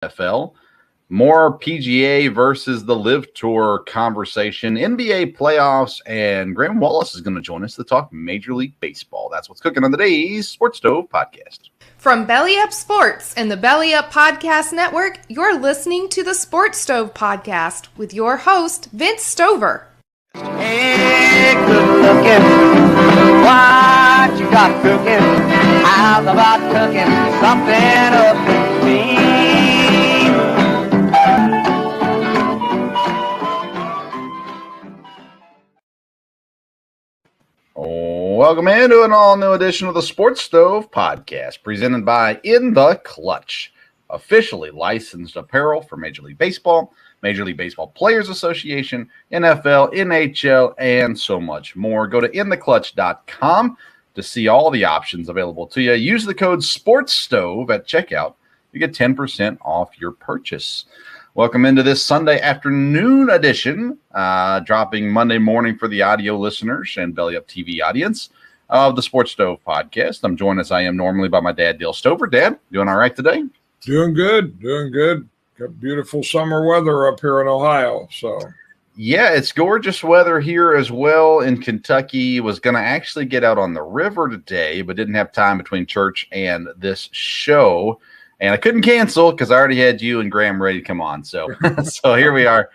NFL, more PGA versus the Live Tour conversation, NBA playoffs, and Graham Wallace is going to join us to talk Major League Baseball. That's what's cooking on today's Sports Stove podcast. From Belly Up Sports and the Belly Up Podcast Network, you're listening to the Sports Stove Podcast with your host, Vince Stover. Hey, good looking, what you got cooking? How's about cooking something up for me? Welcome into an all-new edition of the Sports Stove Podcast, presented by In the Clutch, officially licensed apparel for Major League Baseball, Major League Baseball Players Association, NFL, NHL, and so much more. Go to intheclutch.com to see all the options available to you. Use the code SPORTSSTOVE at checkout. You get 10% off your purchase. Welcome into this Sunday afternoon edition, dropping Monday morning for the audio listeners and Belly Up TV audience of the Sports Stove Podcast. I'm joined as I am normally by my dad, Dale Stover. Dad, doing all right today? Doing good. Got beautiful summer weather up here in Ohio. So, yeah, it's gorgeous weather here as well in Kentucky. Was going to actually get out on the river today, but didn't have time between church and this show. And I couldn't cancel because I already had you and Graham ready to come on. So, so here we are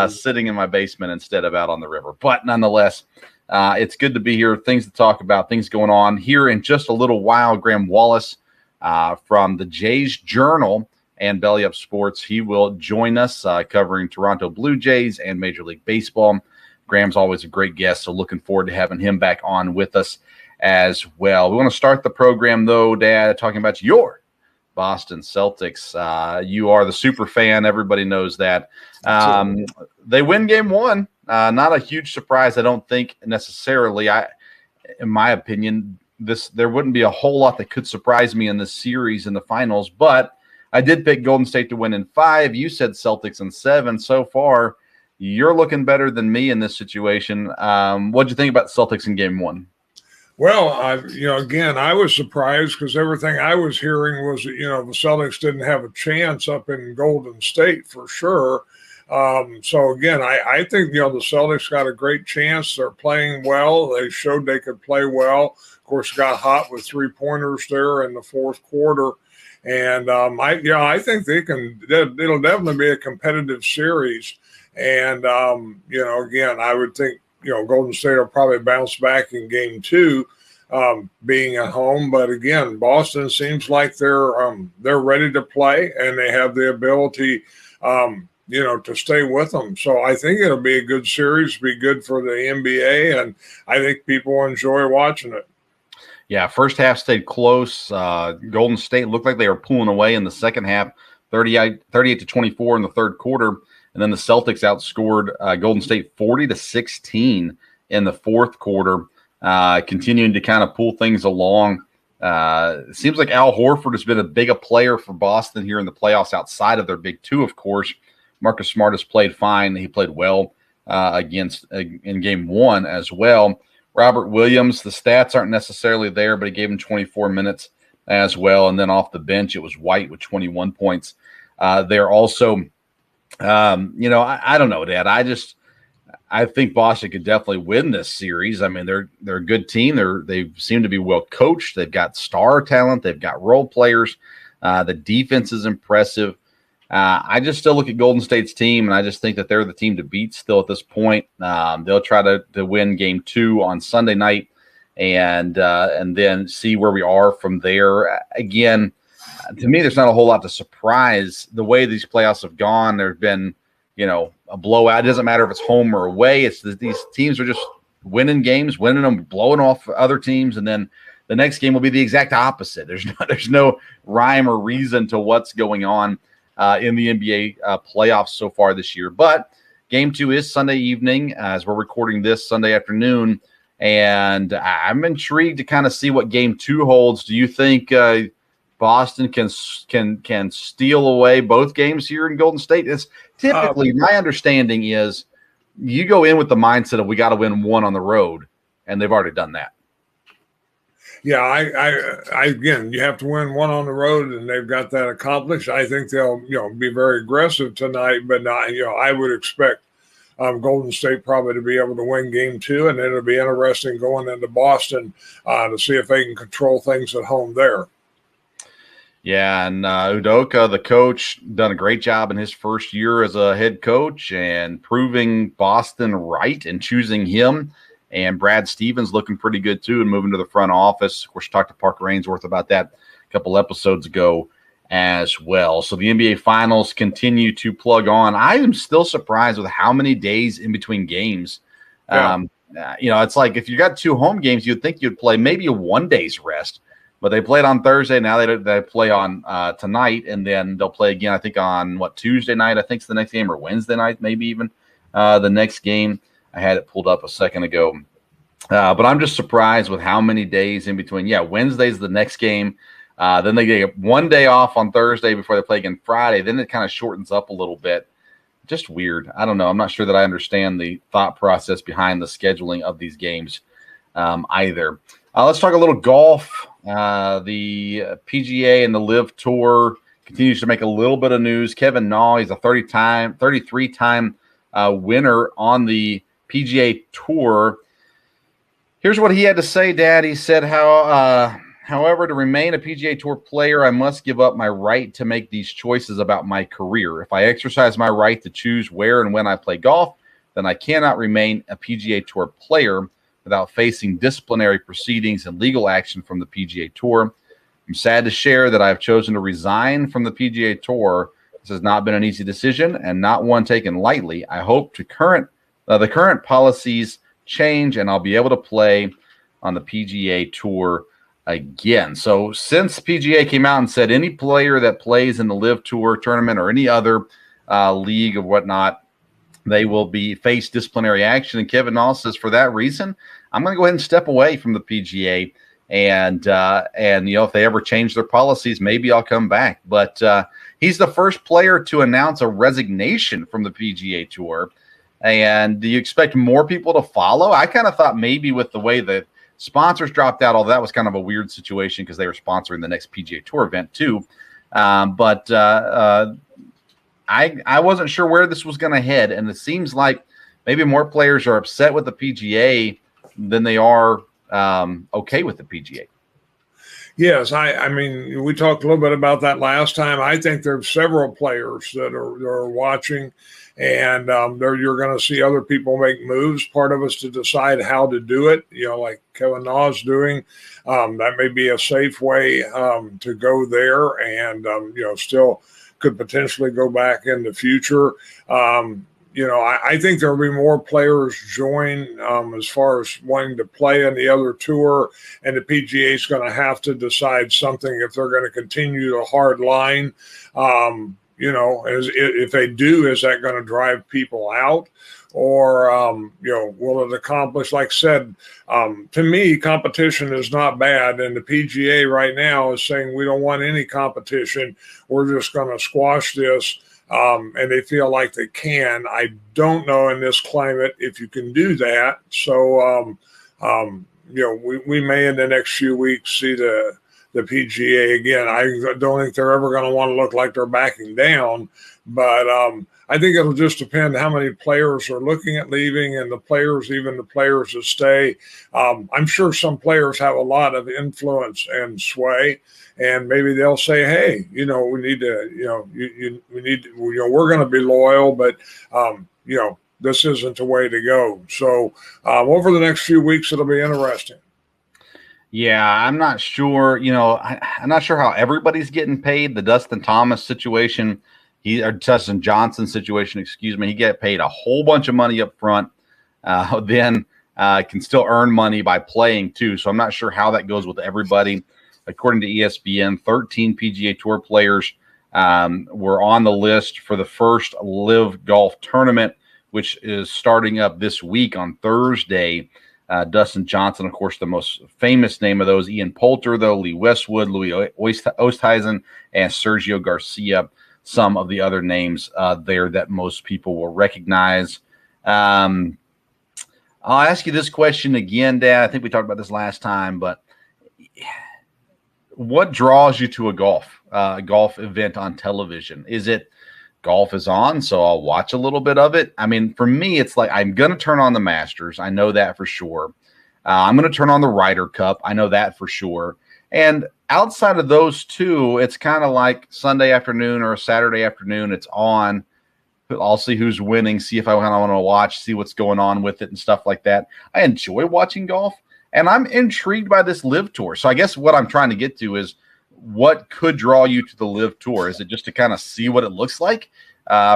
sitting in my basement instead of out on the river. But nonetheless, it's good to be here. Things to talk about, things going on here in just a little while. Graham Wallace from the Jays Journal and Belly Up Sports. He will join us covering Toronto Blue Jays and Major League Baseball. Graham's always a great guest, so looking forward to having him back on with us as well. We want to start the program, though, Dad, talking about your Boston Celtics. You are the super fan. Everybody knows that. They win game one. Not a huge surprise, I don't think necessarily. In my opinion, there wouldn't be a whole lot that could surprise me in this series in the finals, but I did pick Golden State to win in 5. You said Celtics in 7. So far, you're looking better than me in this situation. What'd you think about Celtics in game 1? Well, again, I was surprised because everything I was hearing was that, the Celtics didn't have a chance up in Golden State for sure. So, again, I think, the Celtics got a great chance. They're playing well. They showed they could play well. Of course, got hot with 3-pointers there in the fourth quarter. And I think they can. It'll definitely be a competitive series. And, again, I would think, Golden State will probably bounce back in game 2, being at home. But again, Boston seems like they're ready to play and they have the ability, to stay with them. So I think it'll be a good series, be good for the NBA, and I think people will enjoy watching it. Yeah, first half stayed close. Golden State looked like they were pulling away in the second half, 38-24 in the third quarter. And then the Celtics outscored Golden State 40-16 in the fourth quarter, continuing to kind of pull things along. It seems like Al Horford has been a big player for Boston here in the playoffs outside of their big 2, of course. Marcus Smart has played fine. He played well in game 1 as well. Robert Williams, the stats aren't necessarily there, but he gave him 24 minutes as well. And then off the bench, it was White with 21 points. They're also – I don't know, Dad. I think Boston could definitely win this series. I mean, they're a good team. They seem to be well coached. They've got star talent. They've got role players. The defense is impressive. I just still look at Golden State's team, and I just think that they're the team to beat still at this point. They'll try to win game 2 on Sunday night, and then see where we are from there. Again, to me, there's not a whole lot to surprise. The way these playoffs have gone, there's been, a blowout. It doesn't matter if it's home or away. These teams are just winning games, winning them, blowing off other teams, and then the next game will be the exact opposite. There's no rhyme or reason to what's going on in the NBA playoffs so far this year. But game 2 is Sunday evening as we're recording this Sunday afternoon, and I'm intrigued to kind of see what game 2 holds. Do you think Boston can steal away both games here in Golden State? It's typically my understanding is you go in with the mindset of we got to win one on the road, and they've already done that. Yeah, I again, you have to win one on the road, and they've got that accomplished. I think they'll, be very aggressive tonight, but not, I would expect Golden State probably to be able to win game 2, and it'll be interesting going into Boston to see if they can control things at home there. Yeah, and Udoka, the coach, done a great job in his first year as a head coach and proving Boston right and choosing him. And Brad Stevens looking pretty good, too, and moving to the front office. Of course, talked to Parker Ainsworth about that a couple episodes ago as well. So the NBA Finals continue to plug on. I am still surprised with how many days in between games. Yeah. It's like if you got 2 home games, you'd think you'd play maybe a 1 day's rest. But they played on Thursday. Now they play on tonight, and then they'll play again, I think, on, Tuesday night, I think it's the next game, or Wednesday night, maybe even the next game. I had it pulled up a second ago. But I'm just surprised with how many days in between. Yeah, Wednesday's the next game. Then they get 1 day off on Thursday before they play again Friday. Then it kind of shortens up a little bit. Just weird. I don't know. I'm not sure that I understand the thought process behind the scheduling of these games either. Let's talk a little golf. The PGA and the Live Tour continues to make a little bit of news. Kevin Na, he's a 33-time winner on the PGA Tour. Here's what he had to say, Dad. He said, however, to remain a PGA Tour player, I must give up my right to make these choices about my career. If I exercise my right to choose where and when I play golf, then I cannot remain a PGA Tour player without facing disciplinary proceedings and legal action from the PGA Tour. I'm sad to share that I have chosen to resign from the PGA Tour. This has not been an easy decision and not one taken lightly. I hope the current policies change and I'll be able to play on the PGA Tour again. So since PGA came out and said any player that plays in the Live Tour tournament or any other league or whatnot, they will face disciplinary action. And Kevin Na says, for that reason, I'm going to go ahead and step away from the PGA. And if they ever change their policies, maybe I'll come back. But he's the first player to announce a resignation from the PGA Tour. And do you expect more people to follow? I kind of thought maybe with the way that sponsors dropped out, although that was kind of a weird situation because they were sponsoring the next PGA Tour event too. I wasn't sure where this was going to head, and it seems like maybe more players are upset with the PGA than they are okay with the PGA. Yes, I mean, we talked a little bit about that last time. I think there's several players that are watching, and you're going to see other people make moves. Part of us to decide how to do it, like Kevin Na's doing. That may be a safe way to go there, and still could potentially go back in the future. I think there'll be more players join as far as wanting to play in the other tour, and the PGA is going to have to decide something if they're going to continue the hard line. If they do, is that going to drive people out? Or, will it accomplish, like I said, to me, competition is not bad. And the PGA right now is saying we don't want any competition. We're just going to squash this. And they feel like they can. I don't know in this climate if you can do that. So, we may in the next few weeks see the PGA again. I don't think they're ever going to want to look like they're backing down. But I think it'll just depend how many players are looking at leaving and even the players that stay. I'm sure some players have a lot of influence and sway, and maybe they'll say, hey, we need to, we're going to be loyal, but, this isn't the way to go. So over the next few weeks, it'll be interesting. Yeah, I'm not sure, I'm not sure how everybody's getting paid. The Dustin Thomas situation, Dustin Johnson situation, he get paid a whole bunch of money up front, then can still earn money by playing too. So I'm not sure how that goes with everybody. According to ESPN, 13 PGA Tour players were on the list for the first Live Golf tournament, which is starting up this week on Thursday. Dustin Johnson, of course, the most famous name of those. Ian Poulter, though, Lee Westwood, Louis Oosthuizen, and Sergio Garcia. Some of the other names there that most people will recognize. I'll ask you this question again, Dad. I think we talked about this last time, but what draws you to a golf event on television? Is it golf is on, so I'll watch a little bit of it? I mean, for me, it's like I'm going to turn on the Masters. I know that for sure. I'm going to turn on the Ryder Cup. I know that for sure. And outside of those two, it's kind of like Sunday afternoon or a Saturday afternoon. It's on. I'll see who's winning, see if I kind of want to watch, see what's going on with it and stuff like that. I enjoy watching golf, and I'm intrigued by this Live Tour. So I guess what I'm trying to get to is what could draw you to the Live Tour? Is it just to kind of see what it looks like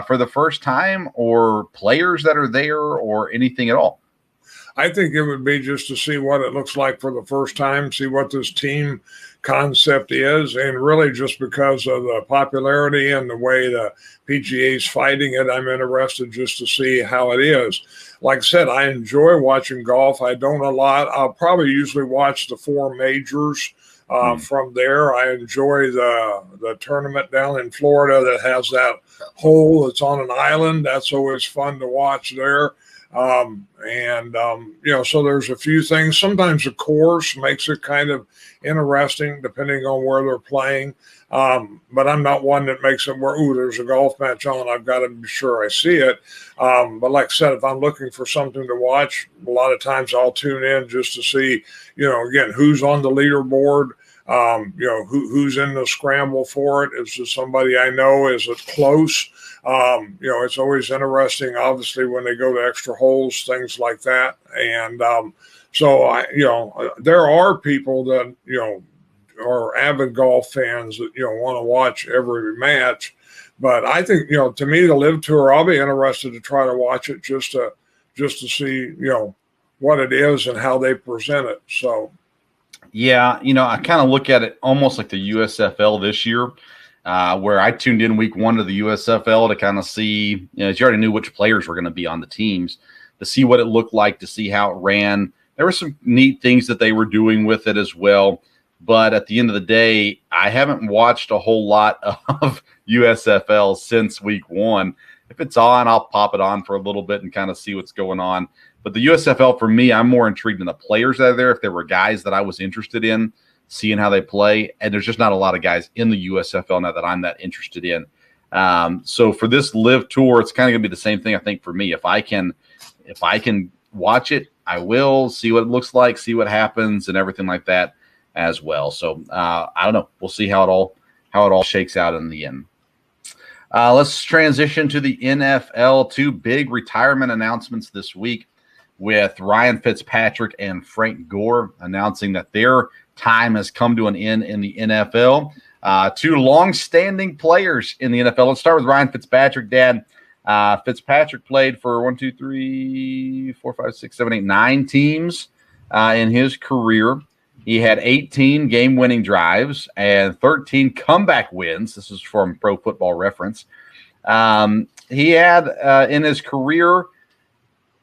for the first time, or players that are there, or anything at all? I think it would be just to see what it looks like for the first time, see what this team concept is, and really just because of the popularity and the way the PGA is fighting it, I'm interested just to see how it is. Like I said, I enjoy watching golf. I don't a lot. I'll probably usually watch the four majors. From there, I enjoy the tournament down in Florida that has that hole that's on an island. That's always fun to watch there. So there's a few things. Sometimes the course makes it kind of interesting depending on where they're playing. But I'm not one that makes it where, there's a golf match on, I've got to be sure I see it. But like I said, if I'm looking for something to watch, a lot of times I'll tune in just to see, again, who's on the leaderboard, who's in the scramble for it. Is it somebody I know? Is it close? It's always interesting, obviously, when they go to extra holes, things like that. And there are people that, are avid golf fans that, want to watch every match. But I think, to me, the Live Tour, I'll be interested to try to watch it just to see, what it is and how they present it. So, yeah, I kind of look at it almost like the USFL this year. Where I tuned in week 1 to the USFL to kind of see, as you already knew which players were going to be on the teams, to see what it looked like, to see how it ran. There were some neat things that they were doing with it as well. But at the end of the day, I haven't watched a whole lot of USFL since week 1. If it's on, I'll pop it on for a little bit and kind of see what's going on. But the USFL, for me, I'm more intrigued in the players that are there. If there were guys that I was interested in, seeing how they play, and there's just not a lot of guys in the USFL now that I'm that interested in. So for this Live Tour, it's kind of going to be the same thing, I think, for me. If I can watch it, I will see what it looks like, see what happens, and everything like that as well. So I don't know. We'll see how it all shakes out in the end. Let's transition to the NFL. 2 big retirement announcements this week, with Ryan Fitzpatrick and Frank Gore announcing that their time has come to an end in the NFL. 2 long-standing players in the NFL. Let's start with Ryan Fitzpatrick, Dad. Fitzpatrick played for 9 teams in his career. He had 18 game-winning drives and 13 comeback wins. This is from Pro Football Reference. He had in his career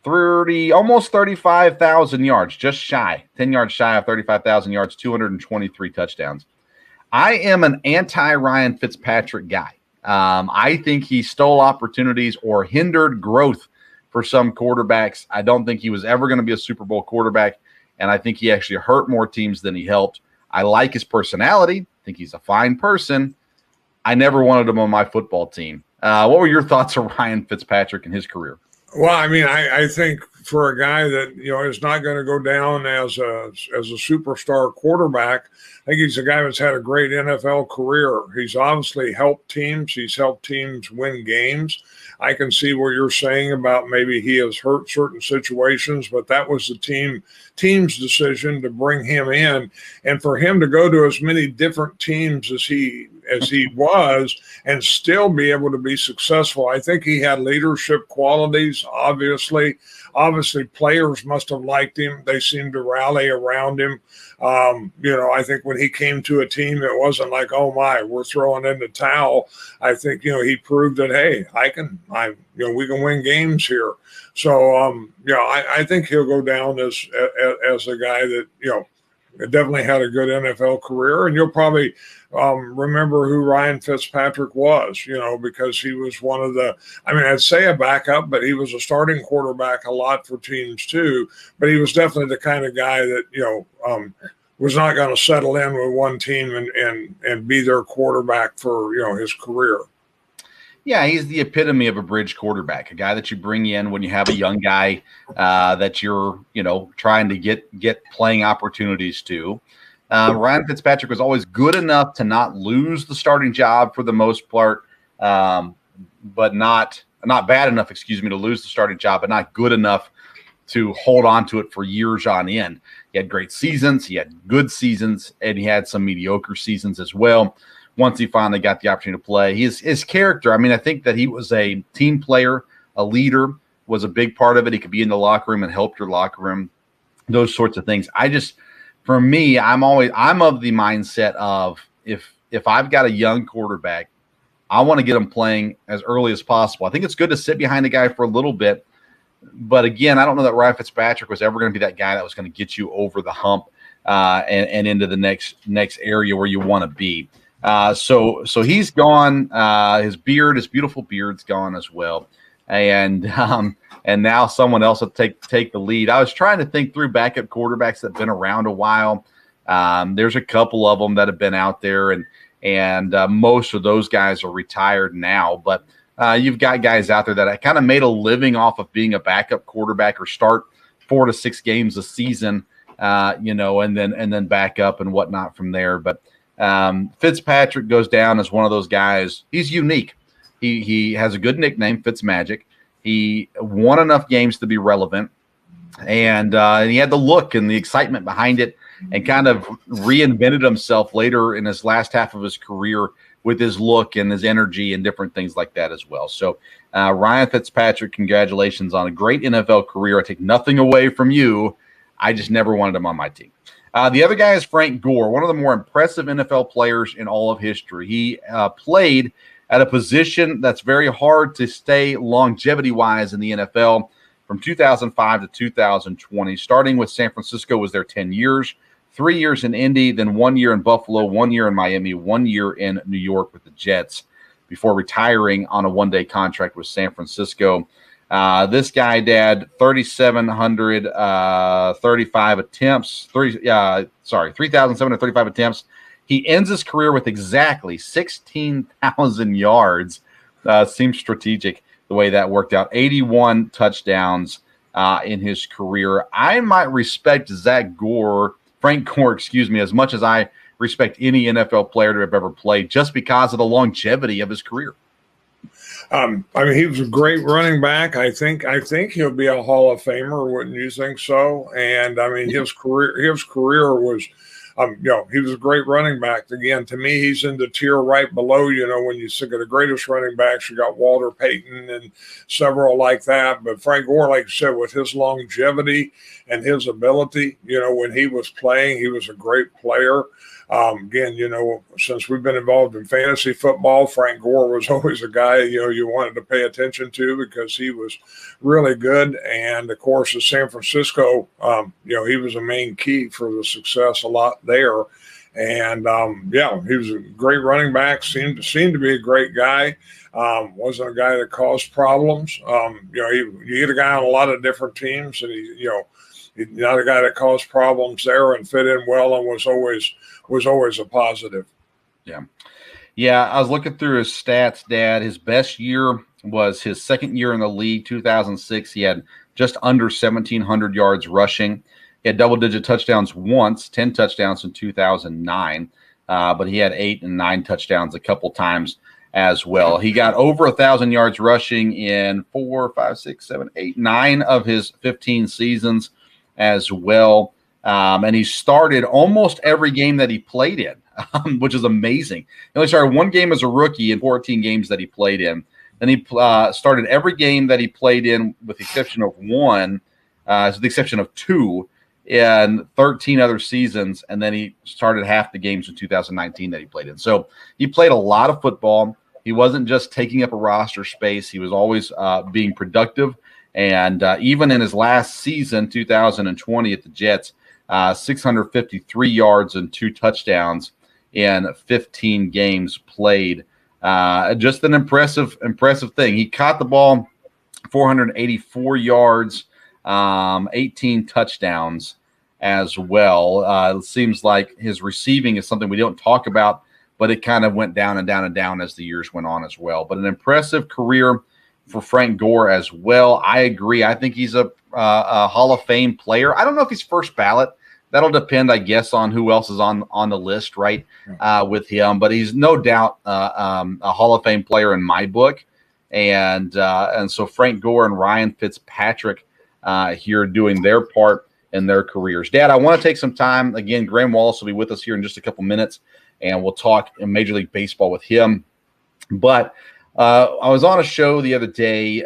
almost 35,000 yards, just shy, 10 yards shy of 35,000 yards, 223 touchdowns. I am an anti-Ryan Fitzpatrick guy. I think he stole opportunities or hindered growth for some quarterbacks. I don't think he was ever going to be a Super Bowl quarterback, and I think he actually hurt more teams than he helped. I like his personality. I think he's a fine person. I never wanted him on my football team. What were your thoughts on Ryan Fitzpatrick and his career? Well, I mean, I think for a guy that, is not going to go down as a superstar quarterback, I think he's a guy that's had a great NFL career. He's obviously helped teams. He's helped teams win games. I can see what you're saying about maybe he has hurt certain situations, but that was the team's decision to bring him in, and for him to go to as many different teams as he was and still be able to be successful. I think he had leadership qualities. Obviously players must have liked him. They seemed to rally around him. I think when he came to a team, it wasn't like, oh my, we're throwing in the towel. I think, he proved that, hey, we can win games here. So, I think he'll go down as a guy that, definitely had a good NFL career. And you'll probably remember who Ryan Fitzpatrick was, because he was one of I'd say a backup, but he was a starting quarterback a lot for teams too. But he was definitely the kind of guy that, was not going to settle in with one team and be their quarterback for his career. Yeah, he's the epitome of a bridge quarterback, a guy that you bring in when you have a young guy that you're trying to get playing opportunities to. Ryan Fitzpatrick was always good enough to not lose the starting job for the most part, but not bad enough, to lose the starting job, but not good enough to hold on to it for years on end. He had great seasons, he had good seasons, and he had some mediocre seasons as well. Once he finally got the opportunity to play, his character, I think that he was a team player, a leader, was a big part of it. He could be in the locker room and help your locker room, those sorts of things. For me, I'm of the mindset of if I've got a young quarterback, I want to get him playing as early as possible. I think it's good to sit behind a guy for a little bit, but again, I don't know that Ryan Fitzpatrick was ever going to be that guy that was going to get you over the hump and into the next area where you want to be. So he's gone. His beautiful beard's gone as well, and now someone else will take the lead. I was trying to think through backup quarterbacks that've been around a while. There's a couple of them that have been out there, and most of those guys are retired now. But you've got guys out there that kind of made a living off of being a backup quarterback or start 4 to 6 games a season, and then back up and whatnot from there. But Fitzpatrick goes down as one of those guys. He's unique. He has a good nickname, Fitzmagic. He won enough games to be relevant, and he had the look and the excitement behind it, and kind of reinvented himself later in his last half of his career with his look and his energy and different things like that as well. So Ryan Fitzpatrick, congratulations on a great NFL career. I take nothing away from you. I just never wanted him on my team. The other guy is Frank Gore, one of the more impressive NFL players in all of history. He played at a position that's very hard to stay longevity-wise in the NFL from 2005 to 2020. Starting with San Francisco was there 10 years, 3 years in Indy, then 1 year in Buffalo, 1 year in Miami, 1 year in New York with the Jets before retiring on a one-day contract with San Francisco. This guy, Dad, 3,735 attempts. 3,735 attempts. He ends his career with exactly 16,000 yards. Seems strategic the way that worked out. 81 touchdowns in his career. I might respect Frank Gore, as much as I respect any NFL player to have ever played, just because of the longevity of his career. He was a great running back. I think he'll be a Hall of Famer. Wouldn't you think so? And his career was, he was a great running back. Again, to me, he's in the tier right below. When you think of the greatest running backs, you got Walter Payton and several like that. But Frank Gore, like you said, with his longevity and his ability, when he was playing, he was a great player. Again, since we've been involved in fantasy football, Frank Gore was always a guy, you wanted to pay attention to because he was really good. And of course, in San Francisco, he was a main key for the success a lot there. And he was a great running back, seemed to be a great guy. Wasn't a guy that caused problems. You get a guy on a lot of different teams, and he's not a guy that caused problems there and fit in well and was always a positive. Yeah. I was looking through his stats, Dad. His best year was his second year in the league, 2006. He had just under 1,700 yards rushing. He had double-digit touchdowns once, 10 touchdowns in 2009, but he had 8 and 9 touchdowns a couple times as well. He got over 1,000 yards rushing in 9 of his 15 seasons as well. And he started almost every game that he played in, which is amazing. He only started one game as a rookie in 14 games that he played in. Then he started every game that he played in with the exception of two in 13 other seasons. And then he started half the games in 2019 that he played in. So he played a lot of football. He wasn't just taking up a roster space. He was always being productive. And even in his last season, 2020 at the Jets, 653 yards and 2 touchdowns in 15 games played. Just an impressive thing. He caught the ball 484 yards, 18 touchdowns, as well. It seems like his receiving is something we don't talk about, but it kind of went down and down and down as the years went on as well. But an impressive career for Frank Gore as well. I agree. I think he's a Hall of Fame player. I don't know if he's first ballot. That'll depend, I guess, on who else is on the list, right, with him. But he's no doubt a Hall of Fame player in my book. And so Frank Gore and Ryan Fitzpatrick here doing their part in their careers. Dad, I want to take some time. Again, Graham Wallace will be with us here in just a couple minutes, and we'll talk in Major League Baseball with him. But I was on a show the other day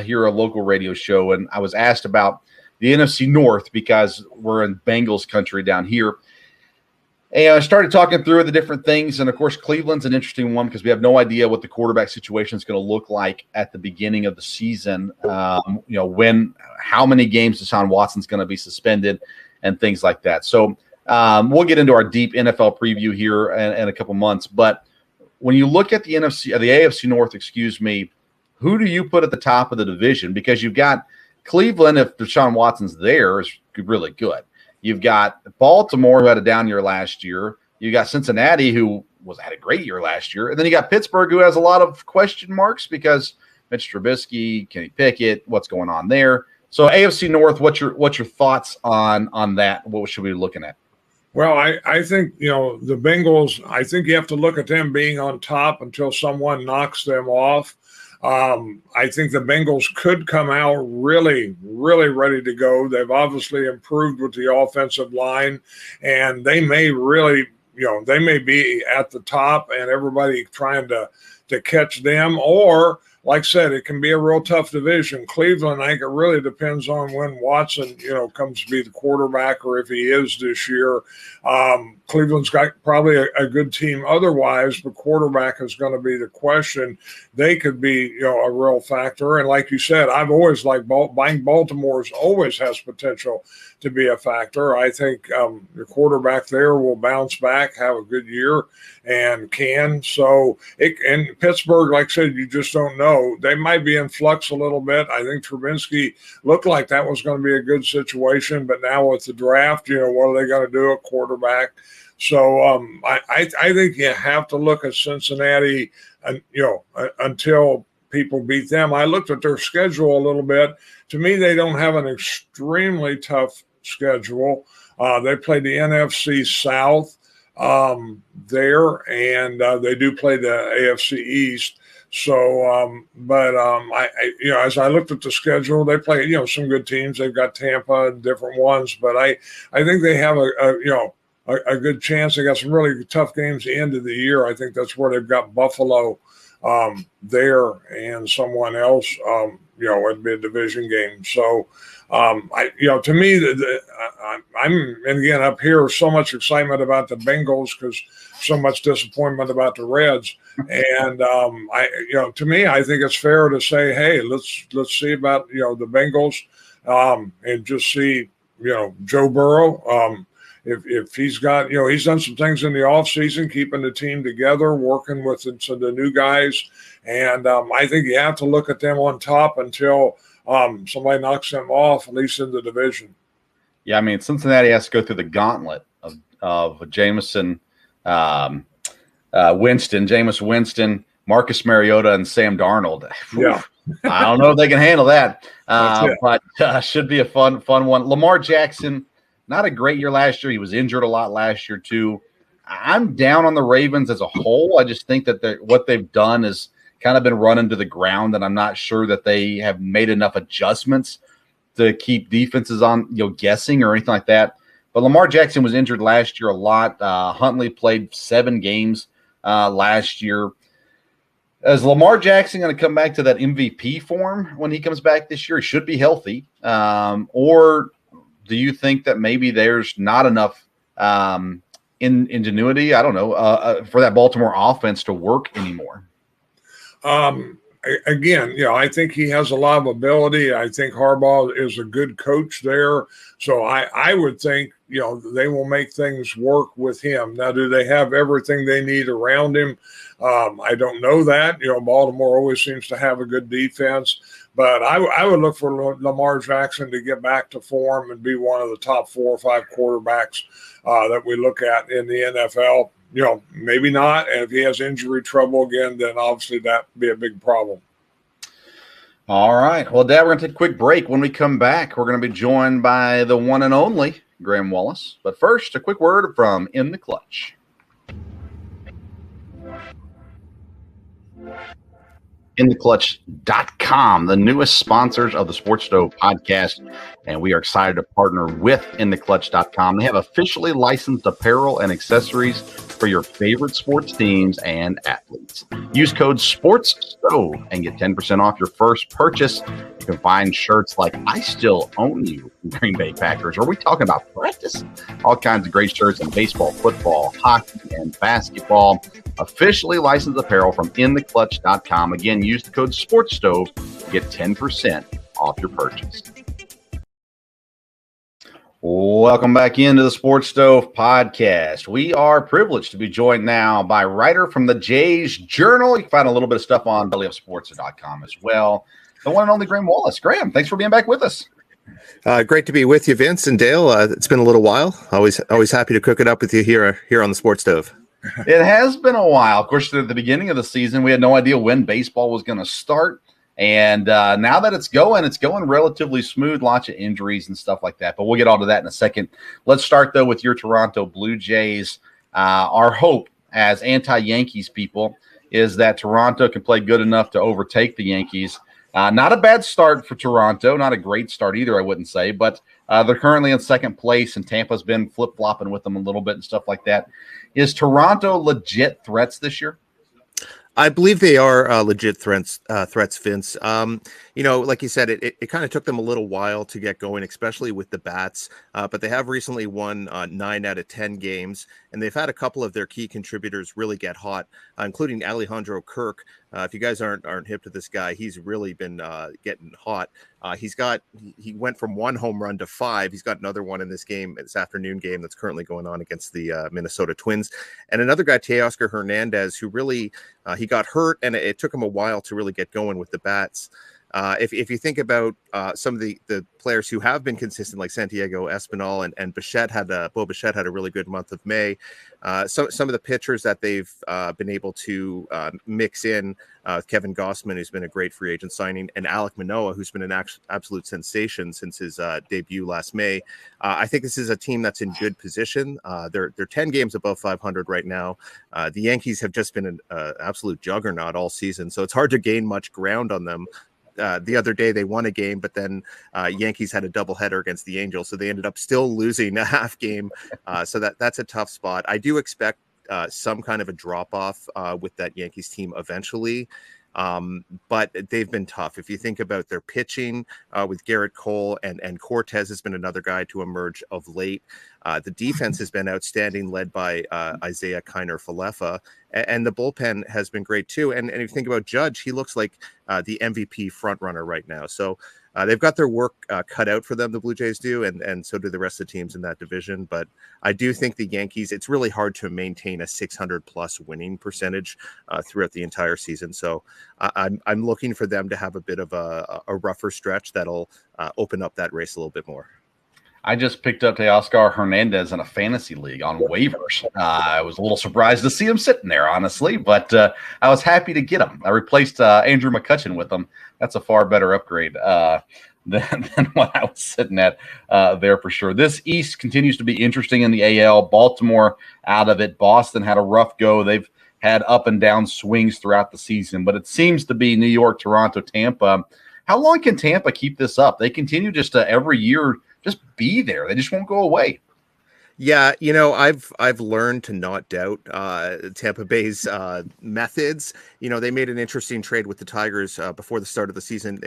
here, a local radio show, and I was asked about the NFC North because we're in Bengals country down here. And I started talking through the different things. And, of course, Cleveland's an interesting one because we have no idea what the quarterback situation is going to look like at the beginning of the season. How many games Deshaun Watson's going to be suspended and things like that. So we'll get into our deep NFL preview here in a couple months. But when you look at the AFC North, who do you put at the top of the division? Because you've got Cleveland, if Deshaun Watson's there, is really good. You've got Baltimore, who had a down year last year. You got Cincinnati, who had a great year last year. And then you got Pittsburgh, who has a lot of question marks because Mitch Trubisky, Kenny Pickett, what's going on there? So AFC North, what's your thoughts on that? What should we be looking at? Well, I think, the Bengals, I think you have to look at them being on top until someone knocks them off. I think the Bengals could come out really, really ready to go. They've obviously improved with the offensive line, and they may really, they may be at the top and everybody trying to catch them. Or, like I said, it can be a real tough division. Cleveland, I think it really depends on when Watson, comes to be the quarterback or if he is this year. Cleveland's got probably a good team otherwise, but quarterback is going to be the question. They could be, a real factor. And like you said, I've always liked Baltimore's always has potential to be a factor. I think the quarterback there will bounce back, have a good year, and can. So, and Pittsburgh, like I said, you just don't know. They might be in flux a little bit. I think Trubisky looked like that was going to be a good situation, but now with the draft, what are they going to do at quarterback? So I think you have to look at Cincinnati, until people beat them. I looked at their schedule a little bit. To me, they don't have an extremely tough schedule. They play the NFC South there, and they do play the AFC East. So, as I looked at the schedule, they play, some good teams. They've got Tampa and different ones, but I think they have a good chance. They got some really tough games at the end of the year. I think that's where they've got Buffalo there and someone else, it'd be a division game. So, to me, I'm, and again, up here, so much excitement about the Bengals because so much disappointment about the Reds. And, to me, I think it's fair to say, hey, let's see about, the Bengals and just see, Joe Burrow. If he's got, he's done some things in the offseason, keeping the team together, working with some of the new guys. And I think you have to look at them on top until somebody knocks them off, at least in the division. Yeah, I mean, Cincinnati has to go through the gauntlet of Jameis Winston, Marcus Mariota, and Sam Darnold. Yeah. I don't know if they can handle that, but should be a fun one. Lamar Jackson, not a great year last year. He was injured a lot last year too. I'm down on the Ravens as a whole. I just think that what they've done has kind of been run into the ground, and I'm not sure that they have made enough adjustments to keep defenses on, guessing or anything like that. But Lamar Jackson was injured last year a lot. Huntley played 7 games last year. Is Lamar Jackson going to come back to that MVP form when he comes back this year? He should be healthy. Or do you think that maybe there's not enough ingenuity, I don't know, for that Baltimore offense to work anymore? again, I think he has a lot of ability. I think Harbaugh is a good coach there. So I would think, they will make things work with him. Now, do they have everything they need around him? I don't know that. Baltimore always seems to have a good defense. But I would look for Lamar Jackson to get back to form and be one of the top 4 or 5 quarterbacks that we look at in the NFL. Maybe not. And if he has injury trouble again, then obviously that would be a big problem. All right. Well, Dad, we're going to take a quick break. When we come back, we're going to be joined by the one and only Graham Wallace. But first, a quick word from In the Clutch. InTheClutch.com, the newest sponsors of the Sports Stove podcast, and we are excited to partner with InTheClutch.com. They have officially licensed apparel and accessories for your favorite sports teams and athletes. Use code SPORTSSTOVE and get 10% off your first purchase. You can find shirts like I Still Own You from Green Bay Packers. Are we talking about practice? All kinds of great shirts in baseball, football, hockey, and basketball. Officially licensed apparel from InTheClutch.com. Again, use the code SPORTSSTOVE to get 10% off your purchase. Welcome back into the Sports Stove podcast. We are privileged to be joined now by a writer from the Jays Journal. You can find a little bit of stuff on bellyupsports.com as well. The one and only Graham Wallace. Graham, thanks for being back with us. Great to be with you, Vince and Dale. It's been a little while. Always happy to cook it up with you here on the Sports Stove. It has been a while. Of course, at the beginning of the season, we had no idea when baseball was going to start. And now that it's going relatively smooth, lots of injuries and stuff like that. But we'll get all to that in a second. Let's start, though, with your Toronto Blue Jays. Our hope as anti-Yankees people is that Toronto can play good enough to overtake the Yankees. Not a bad start for Toronto. Not a great start either, I wouldn't say. But they're currently in second place, and Tampa's been flip-flopping with them a little bit and stuff like that. Is Toronto legit threats this year? I believe they are legit threats, Vince. Like you said, it kind of took them a little while to get going, especially with the bats. But they have recently won 9 out of 10 games, and they've had a couple of their key contributors really get hot, including Alejandro Kirk. If you guys aren't hip to this guy, he's really been getting hot. He went from 1 home run to 5. He's got another one in this afternoon game that's currently going on against the Minnesota Twins. And another guy, Teoscar Hernandez, who really he got hurt, and it took him a while to really get going with the bats. If you think about some of the players who have been consistent, like Santiago Espinal and Bo Bichette had a really good month of May. Some of the pitchers that they've been able to mix in, Kevin Gossman, who's been a great free agent signing, and Alek Manoah, who's been an absolute sensation since his debut last May. I think this is a team that's in good position. They're 10 games above 500 right now. The Yankees have just been an absolute juggernaut all season, so it's hard to gain much ground on them. The other day they won a game, but then Yankees had a doubleheader against the Angels, so they ended up still losing a half game. So that's a tough spot. I do expect some kind of a drop off with that Yankees team eventually. But they've been tough. If you think about their pitching with Garrett Cole and Cortez has been another guy to emerge of late. The defense has been outstanding, led by Isaiah Kiner-Falefa, and the bullpen has been great too. And if you think about Judge, he looks like the MVP front runner right now. So they've got their work cut out for them, the Blue Jays do, and so do the rest of the teams in that division. But I do think the Yankees, it's really hard to maintain a 600-plus winning percentage throughout the entire season. So I'm looking for them to have a bit of a rougher stretch that'll open up that race a little bit more. I just picked up Teoscar Hernandez in a fantasy league on waivers. I was a little surprised to see him sitting there, honestly, but I was happy to get him. I replaced Andrew McCutchen with him. That's a far better upgrade than what I was sitting at there for sure. This East continues to be interesting in the AL. Baltimore out of it. Boston had a rough go. They've had up and down swings throughout the season, but it seems to be New York, Toronto, Tampa. How long can Tampa keep this up? They continue just to every year just be there. They just won't go away. Yeah, I've learned to not doubt Tampa Bay's methods. They made an interesting trade with the Tigers before the start of the season.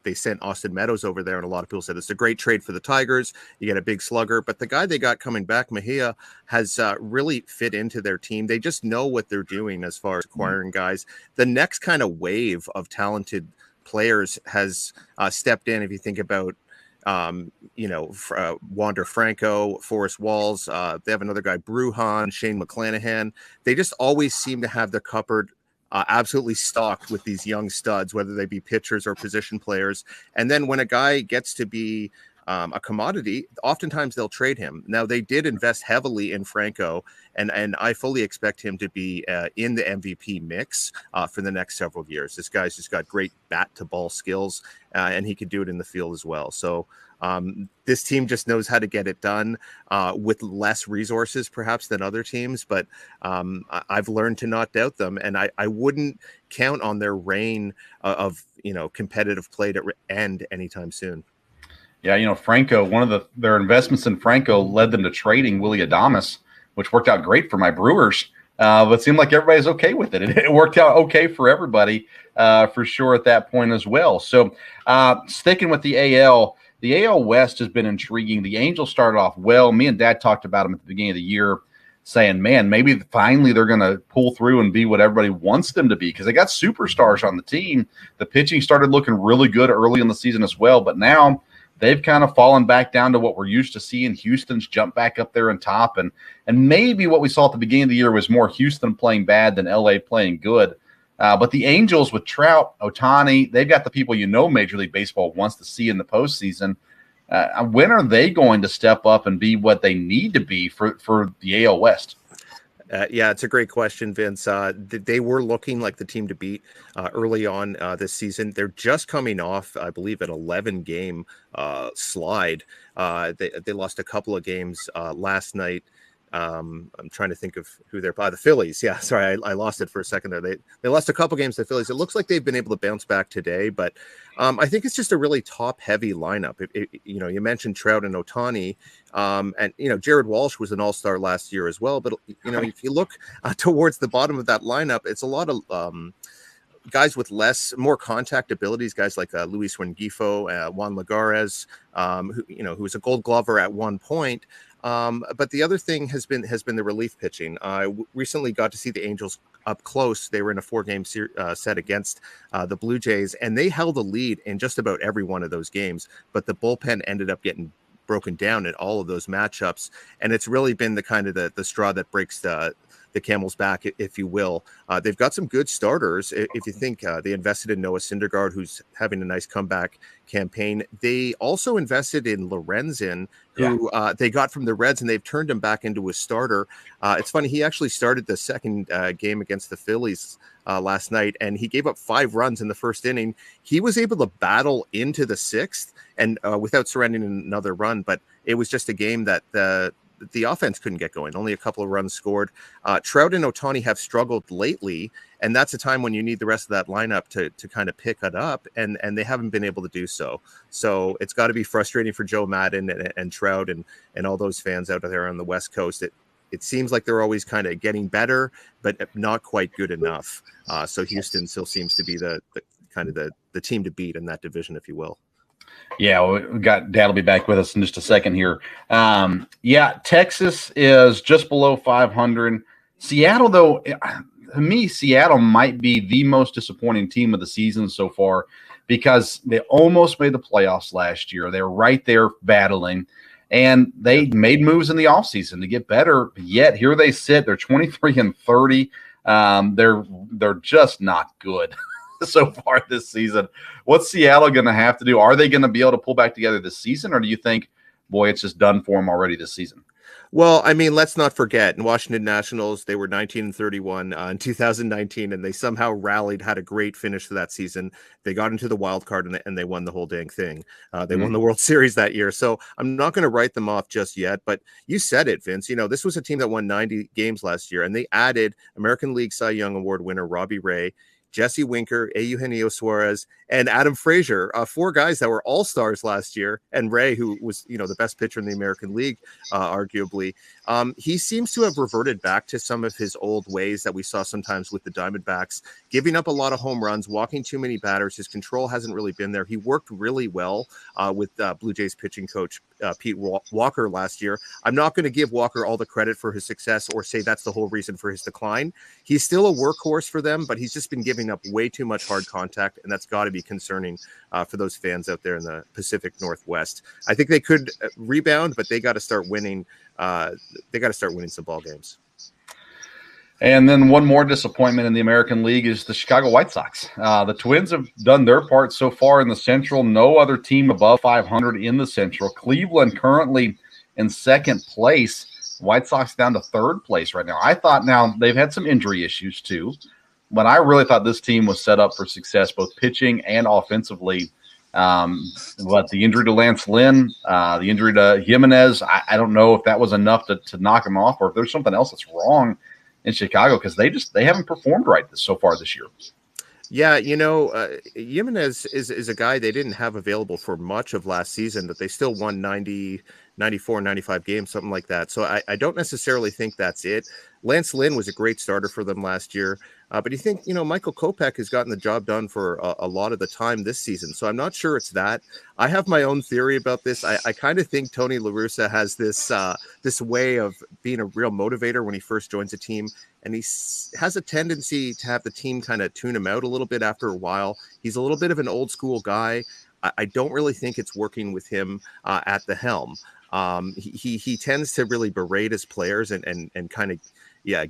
They sent Austin Meadows over there, and a lot of people said it's a great trade for the Tigers. You get a big slugger, but the guy they got coming back, Mejia, has really fit into their team. They just know what they're doing as far as acquiring guys. The next kind of wave of talented players has stepped in. If you think about Wander Franco, Forrest Walls. They have another guy, Bruhan, Shane McClanahan. They just always seem to have the cupboard absolutely stocked with these young studs, whether they be pitchers or position players. And then when a guy gets to be a commodity, oftentimes they'll trade him. Now, they did invest heavily in Franco, and I fully expect him to be in the MVP mix for the next several years. This guy's just got great bat-to-ball skills, and he could do it in the field as well. So this team just knows how to get it done with less resources, perhaps, than other teams. But I've learned to not doubt them, and I wouldn't count on their reign of competitive play to end anytime soon. Yeah, Franco, one of their investments in Franco led them to trading Willie Adames, which worked out great for my Brewers. But it seemed like everybody's okay with it. It worked out okay for everybody for sure at that point as well. So sticking with the AL West has been intriguing. The Angels started off well. Me and Dad talked about them at the beginning of the year, saying, man, maybe finally they're going to pull through and be what everybody wants them to be because they got superstars on the team. The pitching started looking really good early in the season as well, but now they've kind of fallen back down to what we're used to seeing. Houston's jumped back up there on top, and maybe what we saw at the beginning of the year was more Houston playing bad than LA playing good. But the Angels with Trout, Ohtani, they've got the people Major League Baseball wants to see in the postseason. When are they going to step up and be what they need to be for the AL West? Yeah, it's a great question, Vince. They were looking like the team to beat early on this season. They're just coming off, I believe, an 11-game slide. They lost a couple of games last night. I'm trying to think of who they're the Phillies. Yeah, sorry, I lost it for a second there. They lost a couple games to the Phillies. It looks like they've been able to bounce back today, but I think it's just a really top-heavy lineup. You mentioned Trout and Ohtani, and Jared Walsh was an all-star last year as well. But if you look towards the bottom of that lineup, it's a lot of guys with more contact abilities, guys like Luis Rengifo, Juan Lagares, who was a Gold Glover at one point. But the other thing has been the relief pitching. I recently got to see the Angels up close. They were in a 4-game set against the Blue Jays, and they held a lead in just about every one of those games. But the bullpen ended up getting broken down in all of those matchups, and it's really been the kind of the straw that breaks the camel's back, if you will. They've got some good starters. If you think they invested in Noah Syndergaard, who's having a nice comeback campaign. They also invested in Lorenzen, who they got from the Reds, and they've turned him back into a starter. It's funny, he actually started the second game against the Phillies last night, and he gave up 5 runs in the first inning. He was able to battle into the 6th and without surrendering another run, but it was just a game that the offense couldn't get going. Only a couple of runs scored. Trout and Ohtani have struggled lately, and that's a time when you need the rest of that lineup to kind of pick it up, and they haven't been able to do so. So it's got to be frustrating for Joe Madden and Trout and all those fans out there on the West Coast. It seems like they're always kind of getting better, but not quite good enough. So Houston still seems to be the kind of the team to beat in that division, if you will. Yeah, we got Dad will be back with us in just a second here. Texas is just below 500. Seattle, though, to me, Seattle might be the most disappointing team of the season so far because they almost made the playoffs last year. They were right there battling, and they made moves in the offseason to get better. Yet here they sit. They're 23-30. They're just not good so far this season. What's Seattle going to have to do? Are they going to be able to pull back together this season, or do you think, boy, it's just done for them already this season? Well, I mean, let's not forget, in Washington Nationals, they were 19-31 in 2019, and they somehow rallied, had a great finish to that season. They got into the wild card, and they won the whole dang thing. They won the World Series that year. So I'm not going to write them off just yet, but you said it, Vince. This was a team that won 90 games last year, and they added American League Cy Young Award winner Robbie Ray, Jesse Winker, Eugenio Suarez, and Adam Frazier, 4 guys that were all-stars last year, and Ray, who was, the best pitcher in the American League, arguably. He seems to have reverted back to some of his old ways that we saw sometimes with the Diamondbacks, giving up a lot of home runs, walking too many batters. His control hasn't really been there. He worked really well with Blue Jays pitching coach Pete Walker last year. I'm not going to give Walker all the credit for his success or say that's the whole reason for his decline. He's still a workhorse for them, but he's just been giving up way too much hard contact, and that's got to be concerning for those fans out there in the Pacific Northwest. I think they could rebound, but they got to start winning. They got to start winning some ball games. And then one more disappointment in the American League is the Chicago White Sox. The Twins have done their part so far in the Central. No other team above 500 in the Central. Cleveland currently in second place. White Sox down to third place right now. I thought, now they've had some injury issues too, but I really thought this team was set up for success, both pitching and offensively. But the injury to Lance Lynn, the injury to Jimenez, I don't know if that was enough to knock him off, or if there's something else that's wrong in Chicago, because they haven't performed right so far this year. Yeah, Jimenez is a guy they didn't have available for much of last season, but they still won 90, 94, 95 games, something like that. So I don't necessarily think that's it. Lance Lynn was a great starter for them last year. But you think, Michael Kopech has gotten the job done for a lot of the time this season. So I'm not sure it's that. I have my own theory about this. I kind of think Tony La Russa has this way of being a real motivator when he first joins a team. And he has a tendency to have the team kind of tune him out a little bit after a while. He's a little bit of an old school guy. I don't really think it's working with him at the helm. He tends to really berate his players and kind of,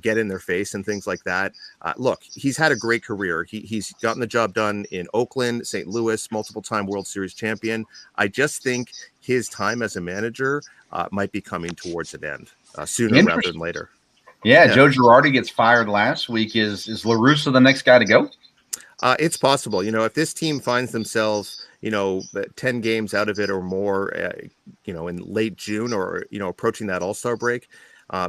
get in their face and things like that. Look, he's had a great career. He's gotten the job done in Oakland, St. Louis, multiple-time World Series champion. I just think his time as a manager might be coming towards an end sooner rather than later. Yeah, Joe Girardi gets fired last week. Is La Russa the next guy to go? It's possible. If this team finds themselves, 10 games out of it or more, in late June or, approaching that All-Star break,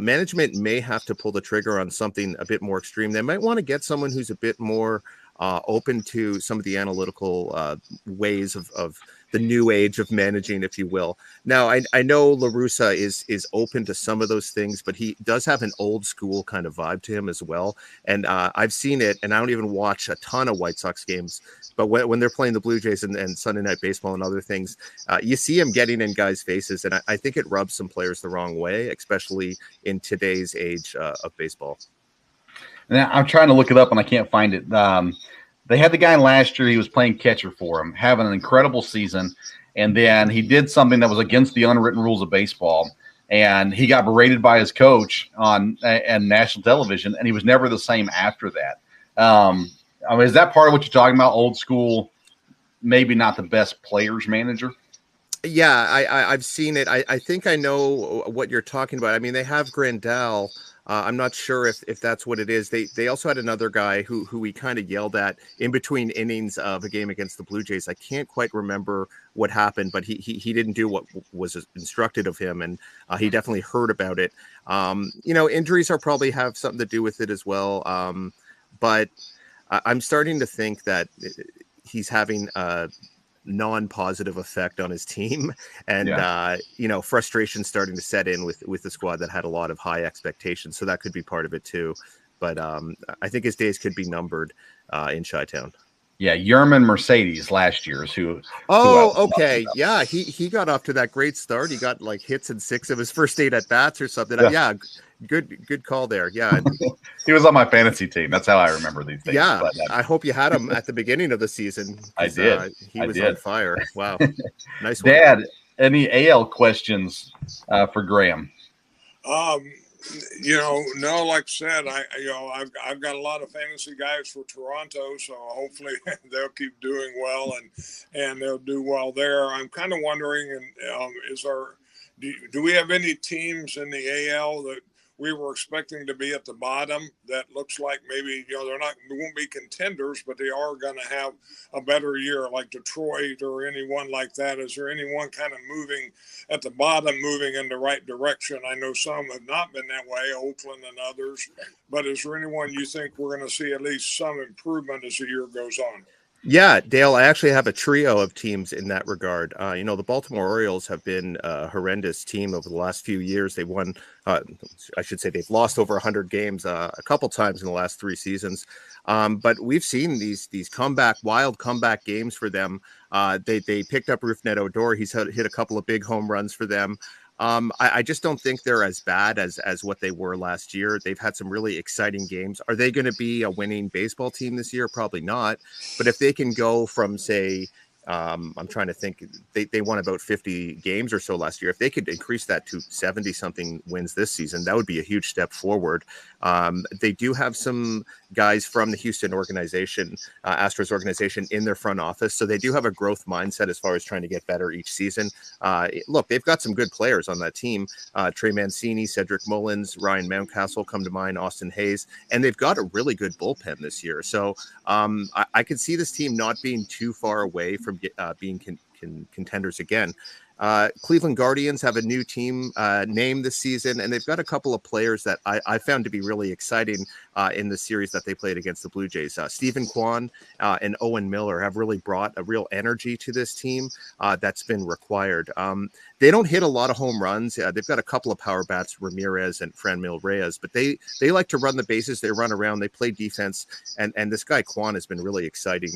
management may have to pull the trigger on something a bit more extreme. They might want to get someone who's a bit more open to some of the analytical ways of the new age of managing, if you will. Now, I know La Russa is open to some of those things, but he does have an old school kind of vibe to him as well. And I've seen it, and I don't even watch a ton of White Sox games, but when they're playing the Blue Jays and Sunday Night Baseball and other things, you see him getting in guys' faces, and I think it rubs some players the wrong way, especially in today's age of baseball. Now, I'm trying to look it up, and I can't find it. They had the guy last year. He was playing catcher for him, having an incredible season. And then he did something that was against the unwritten rules of baseball. And he got berated by his coach on national television, and he was never the same after that. Is that part of what you're talking about? Old school, maybe not the best players manager? Yeah, I've seen it. I think I know what you're talking about. I mean, they have Grandal. I'm not sure if that's what it is. They also had another guy who we kind of yelled at in between innings of a game against the Blue Jays. I can't quite remember what happened, but he didn't do what was instructed of him, and he definitely heard about it. Injuries are probably have something to do with it as well. But I'm starting to think that he's having a non-positive effect on his team, and frustration starting to set in with the squad that had a lot of high expectations. So that could be part of it too. But I think his days could be numbered in Chi-Town. Yeah, Yerman Mercedes last year's who okay. Yeah, he got off to that great start. He got like hits in 6 of his first 8 at bats or something. Yeah, good call there. Yeah. He was on my fantasy team. That's how I remember these things. Yeah, but, I hope you had him at the beginning of the season. I did. He was on fire. Wow. Nice one. Dad, any AL questions for Graham? No, like I said, I've got a lot of fantasy guys for Toronto, so hopefully they'll keep doing well and they'll do well there. I'm kind of wondering, do we have any teams in the AL that we were expecting to be at the bottom. That looks like maybe, they won't be contenders, but they are going to have a better year, like Detroit or anyone like that. Is there anyone kind of moving at the bottom, moving in the right direction? I know some have not been that way, Oakland and others, but is there anyone you think we're going to see at least some improvement as the year goes on? Yeah, Dale, I actually have a trio of teams in that regard. The Baltimore Orioles have been a horrendous team over the last few years. They won, I should say they've lost over 100 games a couple times in the last 3 seasons. But we've seen these wild comeback games for them. They picked up Rougned Odor. He's hit a couple of big home runs for them. I just don't think they're as bad as what they were last year. They've had some really exciting games. Are they going to be a winning baseball team this year? Probably not. But if they can go from, say, I'm trying to think, they won about 50 games or so last year. If they could increase that to 70 something wins this season, that would be a huge step forward. They do have some guys from the Houston organization, Astros organization, in their front office. So they do have a growth mindset as far as trying to get better each season. Look, they've got some good players on that team. Trey Mancini, Cedric Mullins, Ryan Mountcastle come to mind, Austin Hayes, and they've got a really good bullpen this year. So I could see this team not being too far away from being contenders again. Cleveland Guardians have a new team name this season, and they've got a couple of players that I found to be really exciting in the series that they played against the Blue Jays. Stephen Kwan and Owen Miller have really brought a real energy to this team that's been required. They don't hit a lot of home runs. They've got a couple of power bats, Ramirez and Franmil Reyes, but they like to run the bases. They run around. They play defense, and this guy Kwan has been really exciting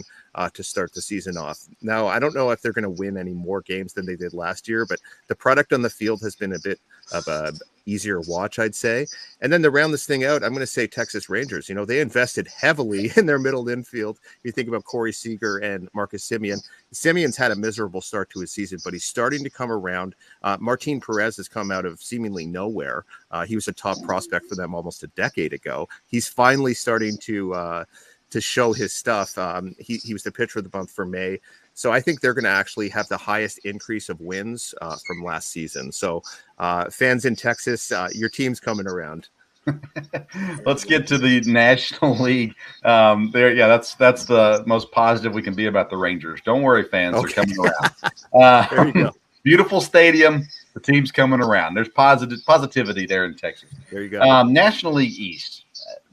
to start the season off. Now, I don't know if they're going to win any more games than they did last year, but the product on the field has been a bit of a easier watch, I'd say. And then to round this thing out, I'm going to say Texas Rangers. They invested heavily in their middle infield. You think about Corey Seager and Marcus Semien. Simeon's had a miserable start to his season, but he's starting to come around. Martin Perez has come out of seemingly nowhere. He was a top prospect for them almost a decade ago. He's finally starting to show his stuff. He was the pitcher of the month for May. So I think they're going to actually have the highest increase of wins from last season. So fans in Texas, your team's coming around. Let's get to the National League. That's the most positive we can be about the Rangers. Don't worry, fans, They're coming around. There you go. Beautiful stadium. The team's coming around. There's positivity there in Texas. There you go. National League East.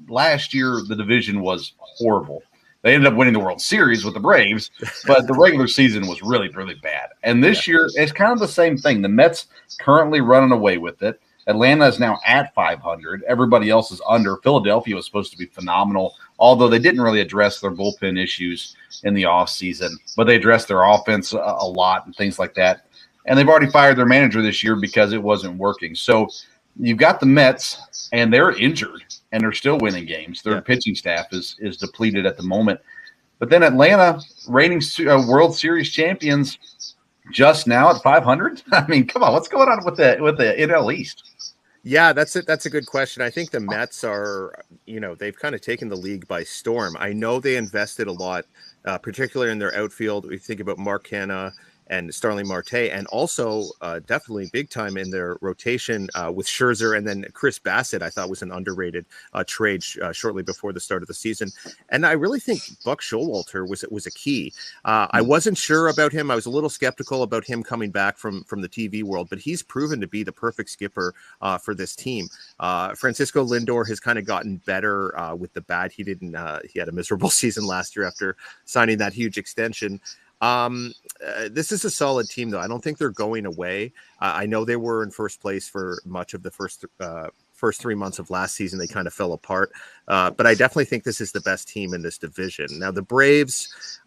Last year, the division was horrible. They ended up winning the World Series with the Braves, but the regular season was really, really bad. And this year, it's kind of the same thing. The Mets currently running away with it. Atlanta is now at 500. Everybody else is under. Philadelphia was supposed to be phenomenal, although they didn't really address their bullpen issues in the offseason, but they addressed their offense a lot and things like that. And they've already fired their manager this year because it wasn't working. So you've got the Mets, and they're injured, and they're still winning games. Their pitching staff is depleted at the moment. But then Atlanta, reigning World Series champions, just now at 500. I mean, come on, what's going on with the NL East? Yeah, that's it. That's a good question. I think the Mets are, they've kind of taken the league by storm. I know they invested a lot, particularly in their outfield. We think about Mark Hanna and Starling Marte, and also definitely big time in their rotation with Scherzer, and then Chris Bassett, I thought was an underrated trade shortly before the start of the season. And I really think Buck Showalter was a key. I wasn't sure about him. I was a little skeptical about him coming back from the TV world, but he's proven to be the perfect skipper for this team. Francisco Lindor has kind of gotten better with the bat. He had a miserable season last year after signing that huge extension. This is a solid team, though. I don't think they're going away. I know they were in first place for much of the first 3 months of last season. They kind of fell apart. But I definitely think this is the best team in this division. Now, the Braves,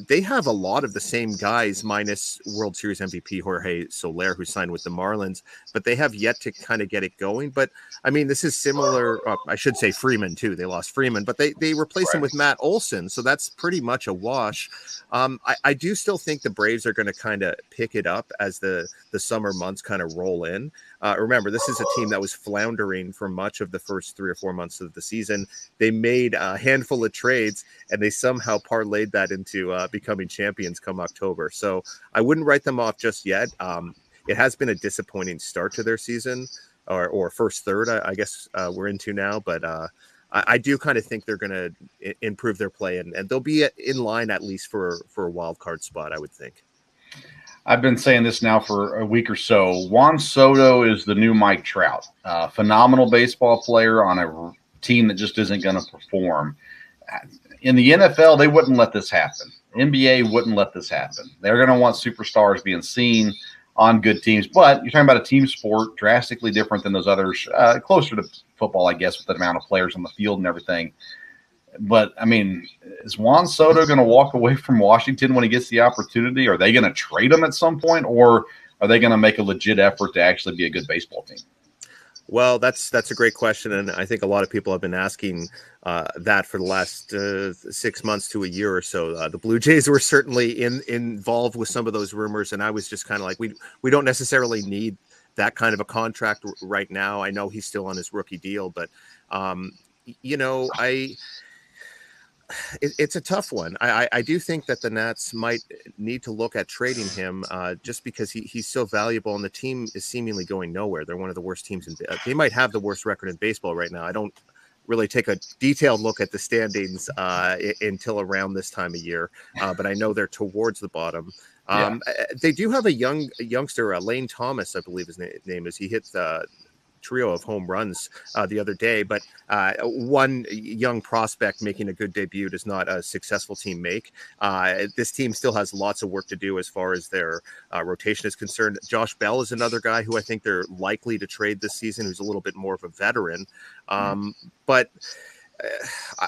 they have a lot of the same guys, minus World Series MVP Jorge Soler, who signed with the Marlins, but they have yet to kind of get it going. But I mean, this is similar. I should say Freeman too. They lost Freeman, but they replaced him with Matt Olson. So that's pretty much a wash. I do still think the Braves are going to kind of pick it up as the summer months kind of roll in. Remember, this is a team that was floundering for much of the first 3 or 4 months of the season. They made a handful of trades, and they somehow parlayed that into becoming champions come October. So I wouldn't write them off just yet. It has been a disappointing start to their season. or first third, I guess we're into now. But I do kind of think they're going to improve their play, and they'll be in line at least for a wild card spot, I would think. I've been saying this now for a week or so. Juan Soto is the new Mike Trout. Phenomenal baseball player on a team that just isn't going to perform. In the NFL, they wouldn't let this happen. NBA wouldn't let this happen. They're going to want superstars being seen on good teams. But you're talking about a team sport, drastically different than those others, closer to football, I guess, with the amount of players on the field and everything. But, I mean, is Juan Soto going to walk away from Washington when he gets the opportunity? Are they going to trade him at some point, or are they going to make a legit effort to actually be a good baseball team? Well, that's a great question, and I think a lot of people have been asking that for the last 6 months to a year or so. The Blue Jays were certainly involved with some of those rumors, and I was just kind of like, we don't necessarily need that kind of a contract right now. I know he's still on his rookie deal, but it's a tough one. I do think that the Nats might need to look at trading him just because he's so valuable, and the team is seemingly going nowhere. They're one of the worst teams they might have the worst record in baseball right now. I don't really take a detailed look at the standings until around this time of year, but I know they're towards the bottom. They do have a youngster, Lane Thomas, I believe his name is. He hit trio of home runs the other day, but one young prospect making a good debut does not a successful team make. This team still has lots of work to do as far as their rotation is concerned. Josh Bell is another guy who I think they're likely to trade this season, who's a little bit more of a veteran. But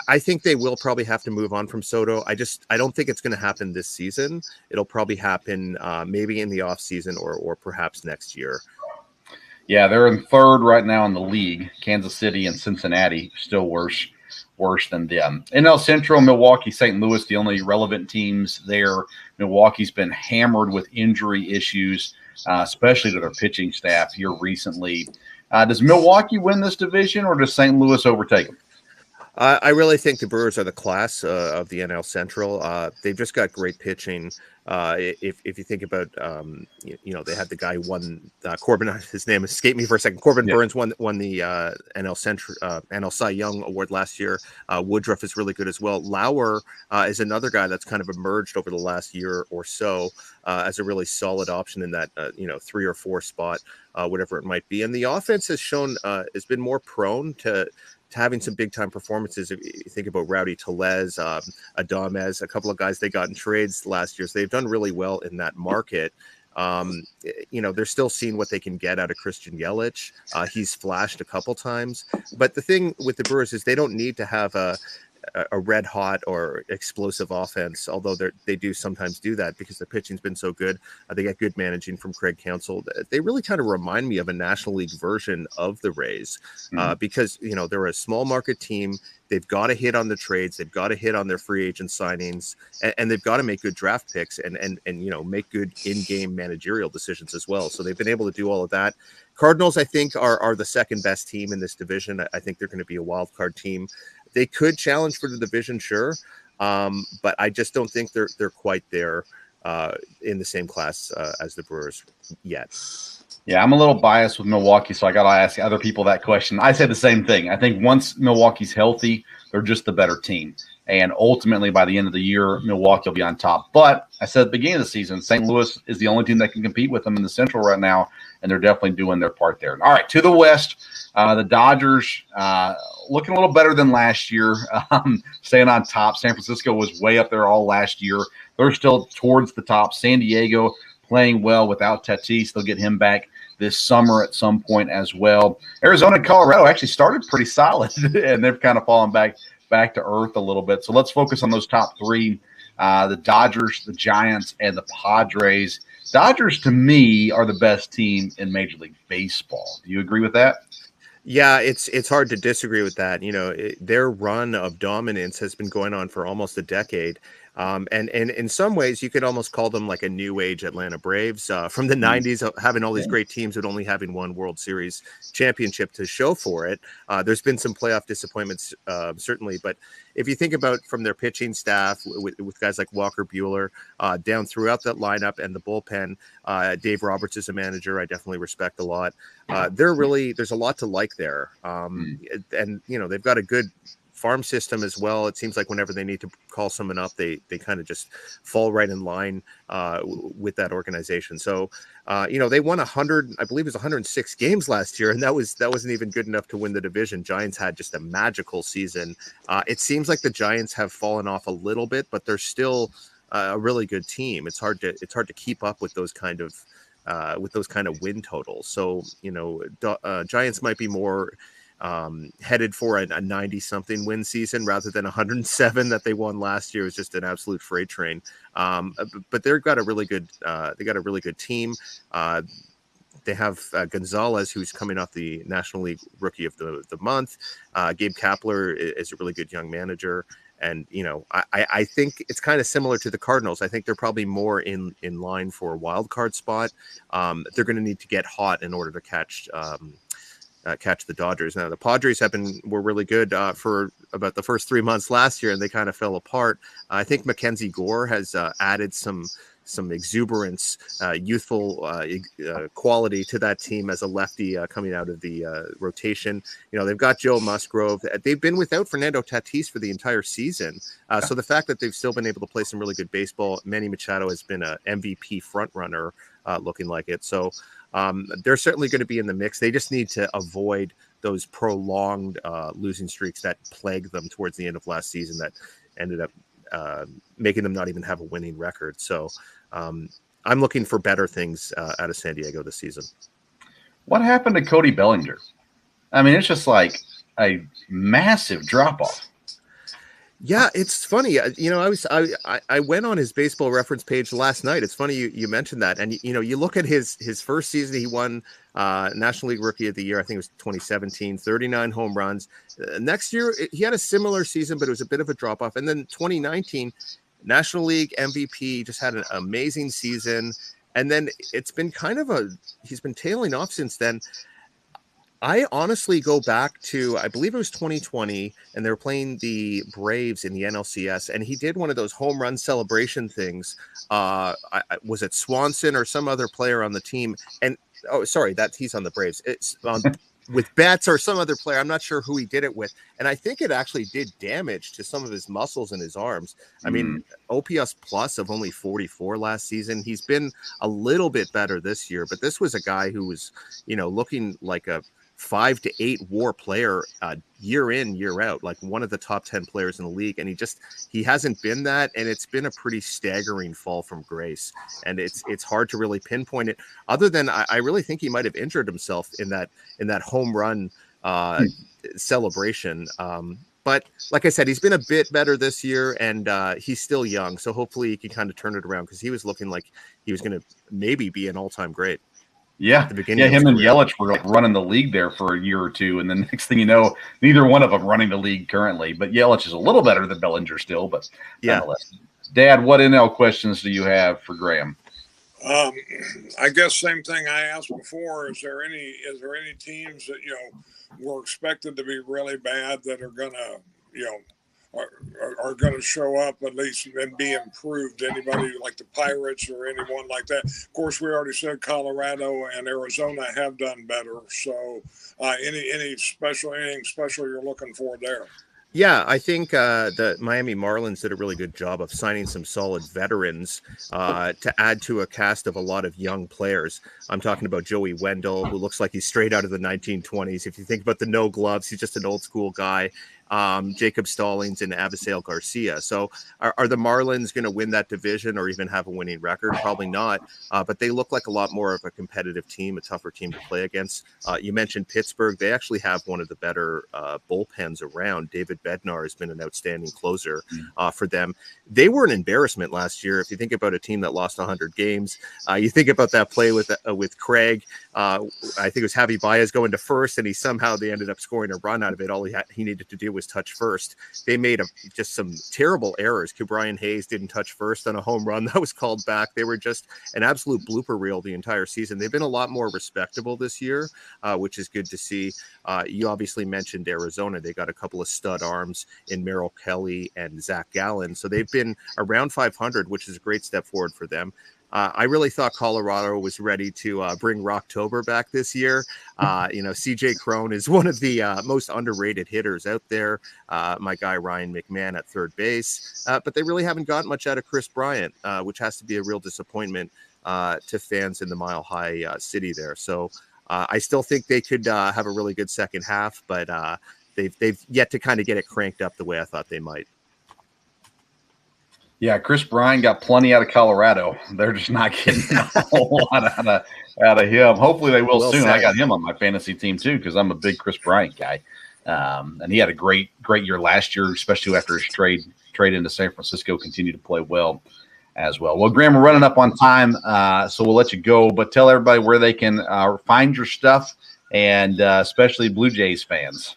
I think they will probably have to move on from Soto. I don't think it's going to happen this season. It'll probably happen maybe in the off season or perhaps next year. Yeah, they're in third right now in the league. Kansas City and Cincinnati still worse than them. NL Central, Milwaukee, St. Louis, the only relevant teams there. Milwaukee's been hammered with injury issues, especially to their pitching staff here recently. Does Milwaukee win this division, or does St. Louis overtake them? I really think the Brewers are the class of the NL Central. They've just got great pitching. If you think about, they had the guy who won Corbin. His name escaped me for a second. Corbin Burns won the NL Central NL Cy Young Award last year. Woodruff is really good as well. Lauer is another guy that's kind of emerged over the last year or so as a really solid option in that 3 or 4 spot, whatever it might be. And the offense has been more prone to having some big time performances. If you think about Rowdy Tellez, Adames, a couple of guys they got in trades last year, so they've done really well in that market. They're still seeing what they can get out of Christian Yelich. He's flashed a couple times, but the thing with the Brewers is they don't need to have a red hot or explosive offense, although they do sometimes do that because the pitching's been so good. They get good managing from Craig Counsell. They really kind of remind me of a National League version of the Rays because, they're a small market team. They've got to hit on the trades. They've got to hit on their free agent signings, and they've got to make good draft picks and make good in-game managerial decisions as well. So they've been able to do all of that. Cardinals, I think, are the second best team in this division. I think they're going to be a wild card team. They could challenge for the division, sure, but I just don't think they're quite there in the same class as the Brewers yet. Yeah, I'm a little biased with Milwaukee, so I got to ask other people that question. I say the same thing. I think once Milwaukee's healthy, they're just the better team. And ultimately, by the end of the year, Milwaukee will be on top. But I said at the beginning of the season, St. Louis is the only team that can compete with them in the Central right now, and they're definitely doing their part there. All right, to the West, the Dodgers looking a little better than last year, staying on top. San Francisco was way up there all last year. They're still towards the top. San Diego playing well without Tatis. They'll get him back this summer at some point as well. Arizona and Colorado actually started pretty solid, and they've kind of fallen back to earth a little bit. So let's focus on those top 3, the Dodgers, the Giants, and the Padres. Dodgers, to me, are the best team in Major League Baseball. Do you agree with that? Yeah, it's hard to disagree with that. Their run of dominance has been going on for almost a decade. And in some ways, you could almost call them like a new age Atlanta Braves from the 90s, having all these great teams but only having one World Series championship to show for it. There's been some playoff disappointments, certainly. But if you think about from their pitching staff with guys like Walker Buehler down throughout that lineup and the bullpen, Dave Roberts is a manager I definitely respect a lot. There's a lot to like there. And, they've got a good farm system as well. It seems like whenever they need to call someone up, they kind of just fall right in line with that organization. So, they won 100, I believe it was 106 games last year, and that wasn't even good enough to win the division. Giants had just a magical season. It seems like the Giants have fallen off a little bit, but they're still a really good team. It's hard to keep up with those kind of win totals. So, Giants might be more headed for a 90-something win season rather than 107 that they won last year. It was just an absolute freight train. But they've got a really good team. They have Gonzalez, who's coming off the National League Rookie of the Month. Gabe Kapler is a really good young manager. And, I think it's kind of similar to the Cardinals. I think they're probably more in line for a wild card spot. They're going to need to get hot in order to catch the Dodgers. Now, the Padres were really good for about the first 3 months last year, and they kind of fell apart. I think Mackenzie Gore has added some exuberance, youthful quality to that team as a lefty coming out of the rotation. They've got Joe Musgrove. They've been without Fernando Tatis for the entire season. So the fact that they've still been able to play some really good baseball, Manny Machado has been an MVP front runner looking like it. So they're certainly going to be in the mix. They just need to avoid those prolonged losing streaks that plagued them towards the end of last season that ended up making them not even have a winning record. So I'm looking for better things out of San Diego this season. What happened to Cody Bellinger? I mean, it's just like a massive drop off. Yeah, it's funny. I went on his Baseball Reference page last night. It's funny you mentioned that, and you look at his first season. He won National League Rookie of the Year. I think it was 2017. 39 home runs. Next year he had a similar season, but it was a bit of a drop off. And then 2019 National League MVP, just had an amazing season. And then it's been he's been tailing off since then. I honestly go back to, I believe it was 2020, and they were playing the Braves in the NLCS, and he did one of those home run celebration things. Was it Swanson or some other player on the team? And that he's on the Braves. It's with Betts or some other player. I'm not sure who he did it with. And I think it actually did damage to some of his muscles in his arms. I mean, OPS plus of only 44 last season. He's been a little bit better this year, but this was a guy who was, looking like a 5 to 8 WAR player year in, year out, like one of the top 10 players in the league. And he hasn't been that. And it's been a pretty staggering fall from grace. And it's hard to really pinpoint it, other than I really think he might have injured himself in that home run celebration. But like I said, he's been a bit better this year, and he's still young. So hopefully he can kind of turn it around, because he was looking like he was going to maybe be an all-time great. Yeah, him and Yelich were like running the league there for a year or two, and then next thing you know, neither one of them running the league currently. But Yelich is a little better than Bellinger still, but nonetheless. Dad, what NL questions do you have for Graham? I guess same thing I asked before. Is there any teams that were expected to be really bad that are gonna are going to show up at least and be improved? Anybody like the Pirates or anyone like that? Of course, we already said Colorado and Arizona have done better. So anything special you're looking for there? Yeah, I think the Miami Marlins did a really good job of signing some solid veterans to add to a cast of a lot of young players. I'm talking about Joey Wendell, who looks like he's straight out of the 1920s. If you think about the no gloves, he's just an old school guy. Jacob Stallings and Avisail Garcia. So are the Marlins going to win that division or even have a winning record? Probably not. But they look like a lot more of a competitive team, a tougher team to play against. You mentioned Pittsburgh. They actually have one of the better bullpens around. David Bednar has been an outstanding closer for them. They were an embarrassment last year. If you think about a team that lost 100 games, you think about that play with Craig. I think it was Javi Baez going to first, and they ended up scoring a run out of it. All he needed to do was was touch first. They made just some terrible errors. Brian Hayes didn't touch first on a home run that was called back. They were just an absolute blooper reel the entire season. They've been a lot more respectable this year, which is good to see. You obviously mentioned Arizona. They got a couple of stud arms in Merrill Kelly and Zach Gallen. So they've been around 500, which is a great step forward for them. I really thought Colorado was ready to bring Rocktober back this year. CJ Crone is one of the most underrated hitters out there. My guy Ryan McMahon at third base, but they really haven't gotten much out of Chris Bryant, which has to be a real disappointment to fans in the Mile High City there. So I still think they could have a really good second half, but they've yet to kind of get it cranked up the way I thought they might. Yeah, Chris Bryant got plenty out of Colorado. They're just not getting a whole lot out of him. Hopefully they will soon. I got him on my fantasy team too because I'm a big Chris Bryant guy. And he had a great year last year, especially after his trade into San Francisco, continued to play well as well. Well, Graham, we're running up on time, so we'll let you go. But tell everybody where they can find your stuff, and especially Blue Jays fans.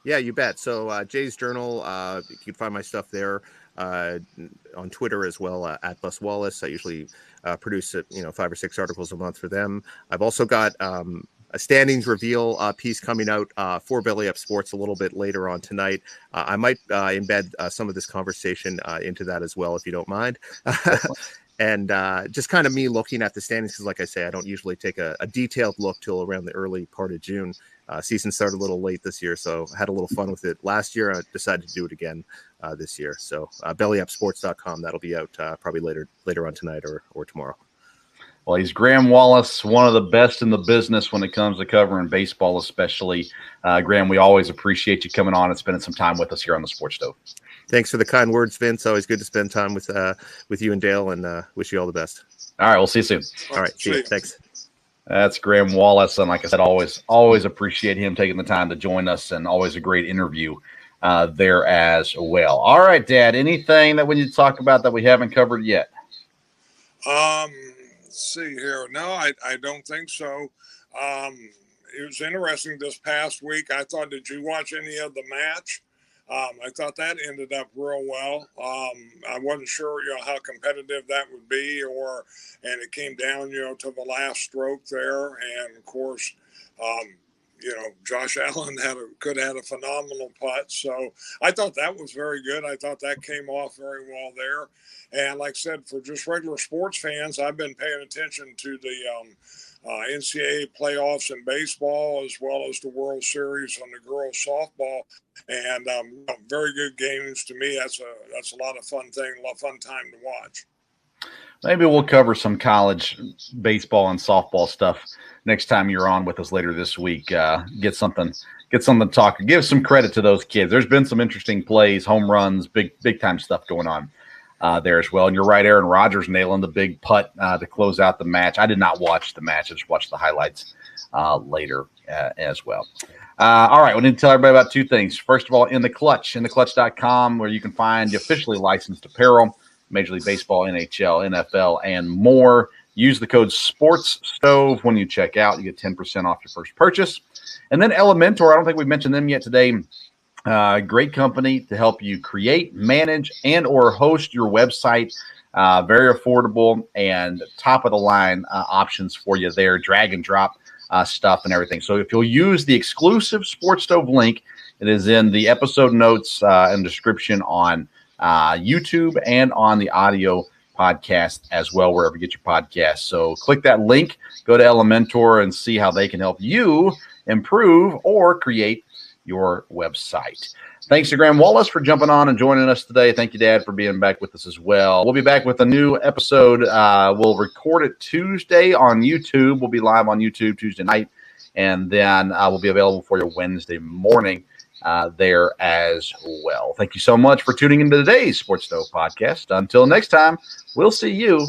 Yeah, you bet. So Jays Journal, you can find my stuff there. On Twitter as well, at Bus Wallace. I usually produce 5 or 6 articles a month for them. I've also got a standings reveal piece coming out for Belly Up Sports a little bit later on tonight. I might embed some of this conversation into that as well, if you don't mind. And just kind of me looking at the standings, because like I say, I don't usually take a detailed look till around the early part of June. Season started a little late this year, so I had a little fun with it last year. I decided to do it again this year. So bellyupsports.com, that'll be out probably later on tonight or tomorrow. Well, he's Graham Wallace, one of the best in the business when it comes to covering baseball, especially. Graham, we always appreciate you coming on and spending some time with us here on the Sports Stove. Thanks for the kind words, Vince. Always good to spend time with you and Dale, and wish you all the best. All right, we'll see you soon. All right, see you. Thanks. That's Graham Wallace, and like I said, always appreciate him taking the time to join us, and always a great interview there as well. All right, Dad, anything that we need to talk about that we haven't covered yet? Let's see here. No, I don't think so. It was interesting this past week. I thought, did you watch any of the match? I thought that ended up real well. I wasn't sure, how competitive that would be, and it came down, to the last stroke there. And of course, Josh Allen could have had a phenomenal putt. So I thought that was very good. I thought that came off very well there. And like I said, for just regular sports fans, I've been paying attention to the NCAA playoffs in baseball, as well as the World Series on the girls softball, and very good games to me. That's a lot of fun time to watch. Maybe we'll cover some college baseball and softball stuff next time you're on with us later this week. Get something to talk. Give some credit to those kids. There's been some interesting plays, home runs, big time stuff going on there as well. And you're right, Aaron Rodgers nailing the big putt to close out the match. I did not watch the match. I just watched the highlights later as well. All right, we need to tell everybody about 2 things. First of all, In the Clutch.com, where you can find the officially licensed apparel, Major League Baseball, NHL, NFL, and more. Use the code SPORTSSTOVE when you check out. You get 10% off your first purchase. And then Elementor, I don't think we've mentioned them yet today. Great company to help you create, manage, and or host your website. Very affordable and top-of-the-line options for you there. Drag and drop stuff and everything. So if you'll use the exclusive Sports Stove link, it is in the episode notes and description on YouTube and on the audio podcast as well, wherever you get your podcasts. So click that link, go to Elementor, and see how they can help you improve or create your website. Thanks to Graham Wallace for jumping on and joining us today. Thank you, Dad, for being back with us as well. We'll be back with a new episode. We'll record it Tuesday on YouTube. We'll be live on YouTube Tuesday night, and then we'll be available for you Wednesday morning there as well. Thank you so much for tuning into today's Sports Stove podcast. Until next time, we'll see you